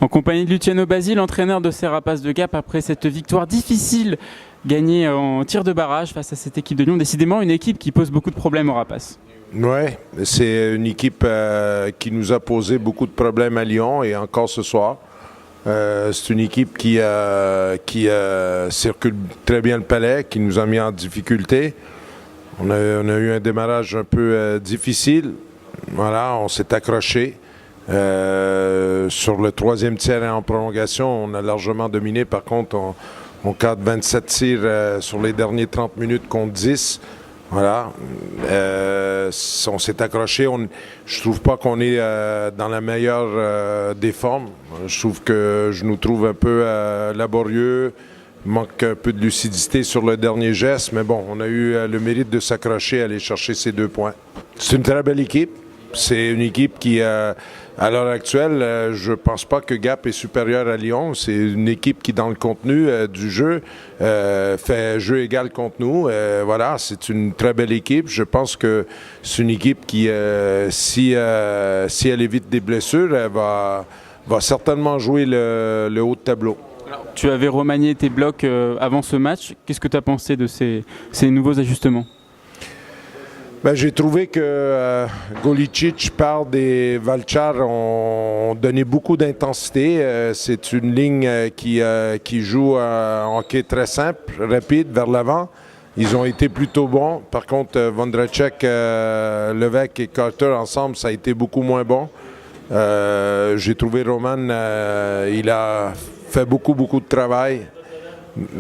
En compagnie de Luciano Basile, entraîneur de ces Rapaces de Gap, après cette victoire difficile gagnée en tir de barrage face à cette équipe de Lyon. Décidément une équipe qui pose beaucoup de problèmes aux Rapaces. Oui, c'est une équipe qui nous a posé beaucoup de problèmes à Lyon et encore ce soir. C'est une équipe qui circule très bien le palais, qui nous a mis en difficulté. On a eu un démarrage un peu difficile. Voilà, on s'est accroché. Sur le troisième tiers et en prolongation, on a largement dominé. Par contre, on cadre 27 tirs sur les derniers 30 minutes contre 10. Voilà. On s'est accroché. Je trouve pas qu'on est dans la meilleure des formes. Je nous trouve un peu laborieux. Manque un peu de lucidité sur le dernier geste. Mais bon, on a eu le mérite de s'accrocher, aller chercher ces 2 points. C'est une très belle équipe. C'est une équipe qui, à l'heure actuelle, je ne pense pas que Gap est supérieur à Lyon. C'est une équipe qui, dans le contenu du jeu, fait jeu égal contre nous. Voilà, c'est une très belle équipe. Je pense que c'est une équipe qui, si elle évite des blessures, elle va certainement jouer le haut de tableau. Alors, tu avais remanié tes blocs avant ce match. Qu'est-ce que tu as pensé de ces nouveaux ajustements ? Ben, j'ai trouvé que Golicic, Pard et Valchar ont donné beaucoup d'intensité. C'est une ligne qui joue un hockey très simple, rapide, vers l'avant. Ils ont été plutôt bons. Par contre, Vondracek, Levesque et Carter ensemble, ça a été beaucoup moins bon. J'ai trouvé Roman, il a fait beaucoup de travail.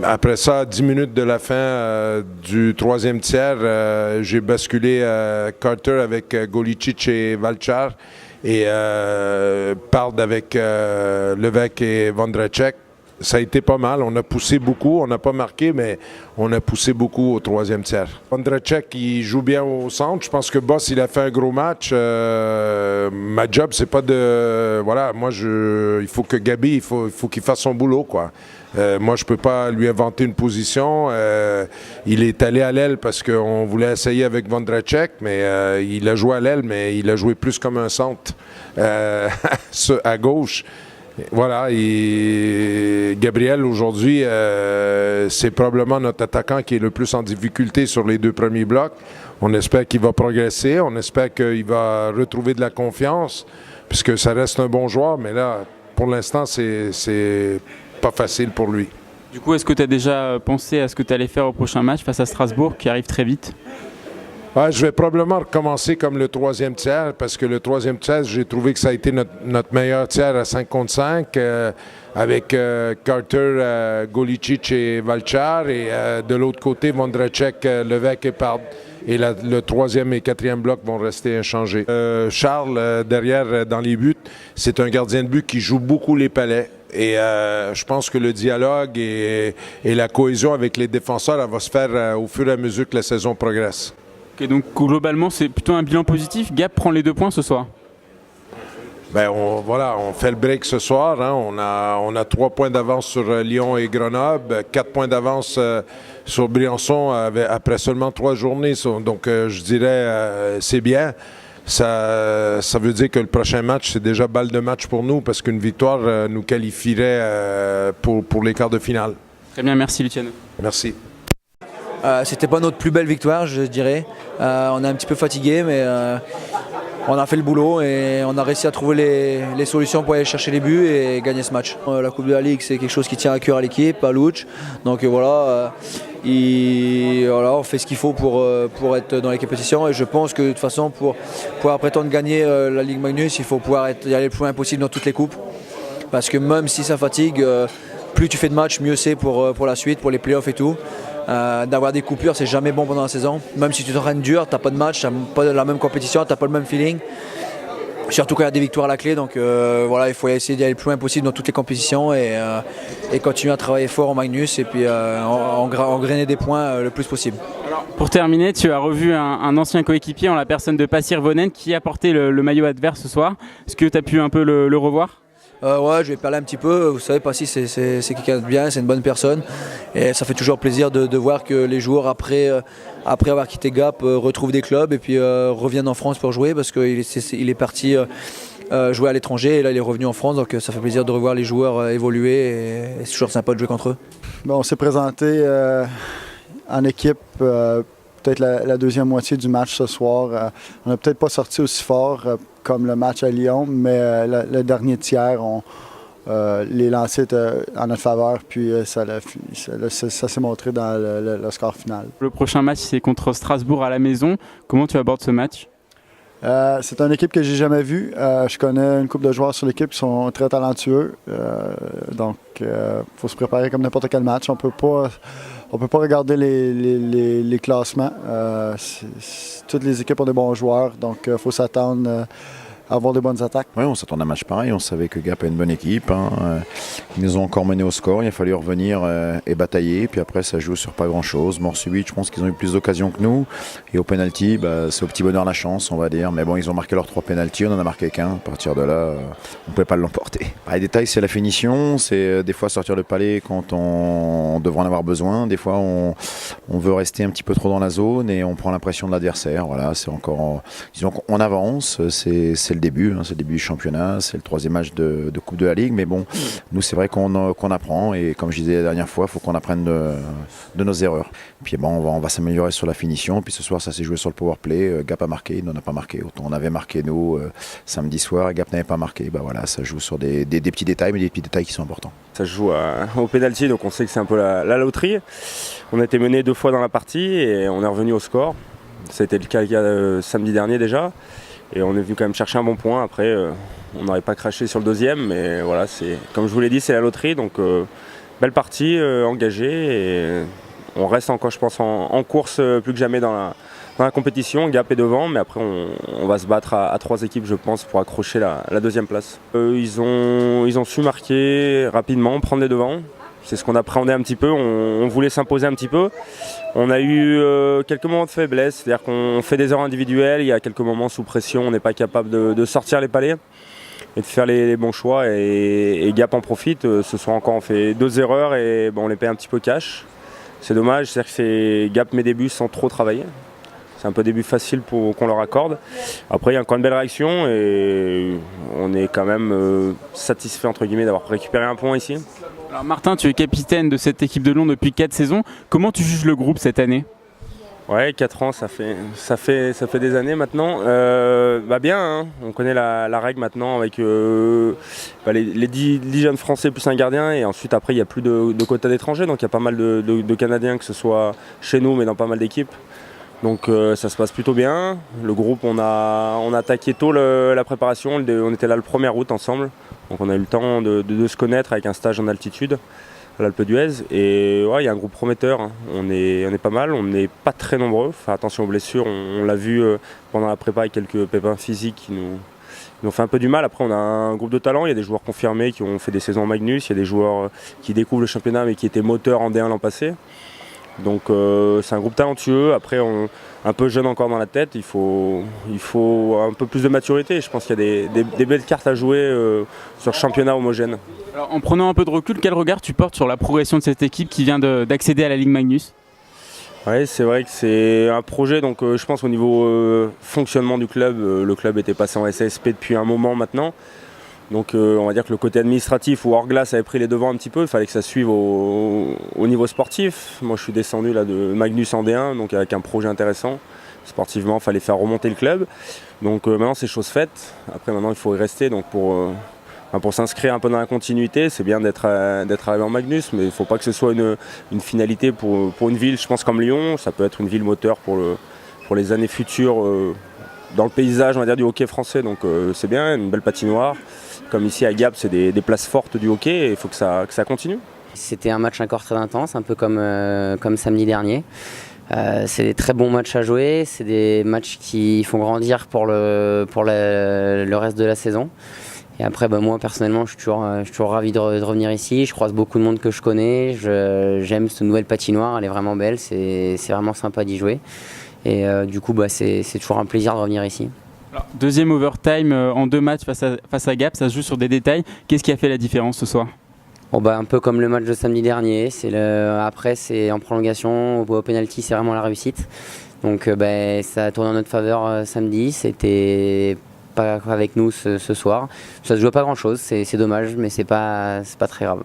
Après ça, 10 minutes de la fin du troisième tiers, j'ai basculé Carter avec Golicic et Valchar et Pard avec Levesque et Vondracek. Ça a été pas mal. On a poussé beaucoup. On n'a pas marqué, mais on a poussé beaucoup au troisième tiers. Vondracek, il joue bien au centre. Je pense que Boss, il a fait un gros match. Ma job, c'est pas de... Voilà, moi, il faut que Gabi, il faut qu'il fasse son boulot, quoi. Moi, je peux pas lui inventer une position. Il est allé à l'aile parce qu'on voulait essayer avec Vondracek, mais il a joué à l'aile, mais il a joué plus comme un centre à gauche. Voilà, et Gabriel, aujourd'hui, c'est probablement notre attaquant qui est le plus en difficulté sur les 2 premiers blocs. On espère qu'il va progresser, on espère qu'il va retrouver de la confiance, puisque ça reste un bon joueur, mais là, pour l'instant, c'est pas facile pour lui. Du coup, est-ce que tu as déjà pensé à ce que tu allais faire au prochain match face à Strasbourg, qui arrive très vite ? Ouais, je vais probablement recommencer comme le troisième tiers, parce que le troisième tiers, j'ai trouvé que ça a été notre meilleur tiers à 5 contre 5, avec Carter, Golicic et Valchar, et de l'autre côté, Vondracek, Levesque et Pard. Et le troisième et quatrième bloc vont rester inchangés. Charles, derrière, dans les buts, c'est un gardien de but qui joue beaucoup les palais. Et je pense que le dialogue et la cohésion avec les défenseurs, elle va se faire au fur et à mesure que la saison progresse. Okay, donc globalement, c'est plutôt un bilan positif. Gap prend les 2 points ce soir. Ben on fait le break ce soir. Hein. On a 3 points d'avance sur Lyon et Grenoble, 4 points d'avance sur Briançon après seulement 3 journées. Donc je dirais c'est bien. Ça veut dire que le prochain match, c'est déjà balle de match pour nous parce qu'une victoire nous qualifierait pour les quarts de finale. Très bien, merci Luciano. Merci. C'était pas notre plus belle victoire, je dirais. On est un petit peu fatigué, mais on a fait le boulot et on a réussi à trouver les solutions pour aller chercher les buts et gagner ce match. La Coupe de la Ligue, c'est quelque chose qui tient à cœur à l'équipe, à Luch. Donc voilà, on fait ce qu'il faut pour être dans les compétitions. Et je pense que de toute façon, pour prétendre gagner la Ligue Magnus, il faut pouvoir y aller le plus loin possible dans toutes les coupes. Parce que même si ça fatigue, plus tu fais de matchs, mieux c'est pour la suite, pour les playoffs et tout. D'avoir des coupures, c'est jamais bon pendant la saison. Même si tu t'entraînes dur, t'as pas de match, t'as pas la même compétition, t'as pas le même feeling. Surtout quand il y a des victoires à la clé. Donc voilà, il faut essayer d'y aller le plus loin possible dans toutes les compétitions et continuer à travailler fort en Magnus et puis engrainer des points le plus possible. Alors, pour terminer, tu as revu un ancien coéquipier en la personne de Passir Vonen qui a porté le maillot adverse ce soir. Est-ce que tu as pu un peu le revoir ? Ouais, je vais parler un petit peu. Vous savez, Passy, c'est quelqu'un de bien, c'est une bonne personne. Et ça fait toujours plaisir de voir que les joueurs, après avoir quitté Gap, retrouvent des clubs et puis reviennent en France pour jouer parce qu'il est parti jouer à l'étranger et là il est revenu en France, donc ça fait plaisir de revoir les joueurs évoluer et c'est toujours sympa de jouer contre eux. Bon, on s'est présenté en équipe peut-être la deuxième moitié du match ce soir. On n'a peut-être pas sorti aussi fort comme le match à Lyon, mais le dernier tiers, les lancers étaient en notre faveur, puis ça s'est montré dans le score final. Le prochain match, c'est contre Strasbourg à la maison. Comment tu abordes ce match? C'est une équipe que j'ai jamais vue. Je connais une couple de joueurs sur l'équipe qui sont très talentueux. Donc, il faut se préparer comme n'importe quel match. On peut pas regarder les classements. Toutes les équipes ont des bons joueurs, donc il faut s'attendre à avoir des bonnes attaques. Oui, on s'attend à un match pareil. On savait que Gap a une bonne équipe. Ils nous ont encore mené au score. Il a fallu revenir et batailler. Puis après, ça joue sur pas grand-chose. Mort subite, je pense qu'ils ont eu plus d'occasions que nous. Et au penalty, c'est au petit bonheur la chance, on va dire. Mais bon, ils ont marqué leurs 3 penalties. On en a marqué qu'un. À partir de là, on ne pouvait pas l'emporter. Les détails, c'est la finition. C'est des fois sortir le palais quand on devrait en avoir besoin. Des fois, on veut rester un petit peu trop dans la zone et on prend l'impression de l'adversaire. Voilà, c'est encore. Disons qu'on avance. C'est le début. C'est le début du championnat. C'est le 3e match de Coupe de la Ligue. Mais bon, nous, c'est vrai qu'on apprend. Et comme je disais la dernière fois, il faut qu'on apprenne de nos erreurs. Puis bon, on va s'améliorer sur la finition. Puis ce soir, ça s'est joué sur le power play. Gap a marqué, il n'en a pas marqué. Autant on avait marqué nous samedi soir et Gap n'avait pas marqué. Voilà, ça joue sur des petits détails, mais des petits détails qui sont importants. Ça se joue au pénalty, donc on sait que c'est un peu la loterie. On a été mené 2 fois dans la partie et on est revenu au score. Ça a été le cas samedi dernier déjà. Et on est venu quand même chercher un bon point. Après, on n'aurait pas craché sur le 2e, mais voilà, comme je vous l'ai dit, c'est la loterie. Donc, belle partie, engagée. Et on reste encore, je pense, en course plus que jamais dans la compétition. Gap est devant, mais après, on va se battre à 3 équipes, je pense, pour accrocher la 2e place. Ils ont su marquer rapidement, prendre les devants. C'est ce qu'on appréhendait un petit peu, on voulait s'imposer un petit peu. On a eu quelques moments de faiblesse, c'est-à-dire qu'on fait des erreurs individuelles, il y a quelques moments sous pression, on n'est pas capable de sortir les palets et de faire les bons choix. Et Gap en profite, ce soir encore on fait 2 erreurs et on les paye un petit peu cash. C'est dommage, c'est-à-dire que Gap met des buts sans trop travailler. C'est un peu des buts faciles qu'on leur accorde. Après, il y a encore une belle réaction et on est quand même satisfait entre guillemets d'avoir récupéré un point ici. Alors Martin, tu es capitaine de cette équipe de Lyon depuis 4 saisons. Comment tu juges le groupe cette année? Ouais, 4 ans, ça fait des années maintenant. Bien, hein. On connaît la règle maintenant avec les 10 jeunes Français plus un gardien. Et ensuite, après, il n'y a plus de quotas d'étrangers. Donc il y a pas mal de Canadiens, que ce soit chez nous, mais dans pas mal d'équipes. Donc ça se passe plutôt bien. Le groupe, on a attaqué tôt la préparation. On était là le 1er août ensemble. Donc on a eu le temps de se connaître avec un stage en altitude à l'Alpe d'Huez. Et ouais, il y a un groupe prometteur. Hein. On est pas mal, on n'est pas très nombreux. Faire attention aux blessures. On l'a vu pendant la prépa avec quelques pépins physiques qui nous ont fait un peu du mal. Après, on a un groupe de talents. Il y a des joueurs confirmés qui ont fait des saisons en Magnus. Il y a des joueurs qui découvrent le championnat mais qui étaient moteurs en D1 l'an passé. Donc c'est un groupe talentueux, après un peu jeune encore dans la tête, il faut un peu plus de maturité. Je pense qu'il y a des belles cartes à jouer sur ce championnat homogène. Alors, en prenant un peu de recul, quel regard tu portes sur la progression de cette équipe qui vient d'accéder à la Ligue Magnus? Oui, c'est vrai que c'est un projet, donc je pense qu'au niveau fonctionnement du club, le club était passé en SASP depuis un moment maintenant. Donc on va dire que le côté administratif ou hors glace avait pris les devants un petit peu, il fallait que ça suive au niveau sportif. Moi je suis descendu là, de Magnus en D1, donc avec un projet intéressant. Sportivement, il fallait faire remonter le club. Donc maintenant c'est chose faite. Après maintenant il faut y rester. Donc pour s'inscrire un peu dans la continuité, c'est bien d'être arrivé en Magnus, mais il ne faut pas que ce soit une finalité pour une ville, je pense, comme Lyon. Ça peut être une ville moteur pour les années futures dans le paysage, on va dire, du hockey français. Donc c'est bien, une belle patinoire. Comme ici à Gap, c'est des places fortes du hockey et il faut que ça continue. C'était un match encore très intense, un peu comme samedi dernier. C'est des très bons matchs à jouer, c'est des matchs qui font grandir pour le reste de la saison. Et après, moi personnellement, je suis toujours ravi de revenir ici. Je croise beaucoup de monde que je connais. J'aime cette nouvelle patinoire, elle est vraiment belle, c'est vraiment sympa d'y jouer. Et du coup, c'est toujours un plaisir de revenir ici. Alors, deuxième overtime en 2 matchs face à Gap, ça se joue sur des détails. Qu'est-ce qui a fait la différence ce soir? Un peu comme le match de samedi dernier. Après, c'est en prolongation, au penalty, c'est vraiment la réussite. Donc ça a tourné en notre faveur samedi. C'était pas avec nous ce soir. Ça se joue à pas grand chose, c'est dommage, mais c'est pas très grave.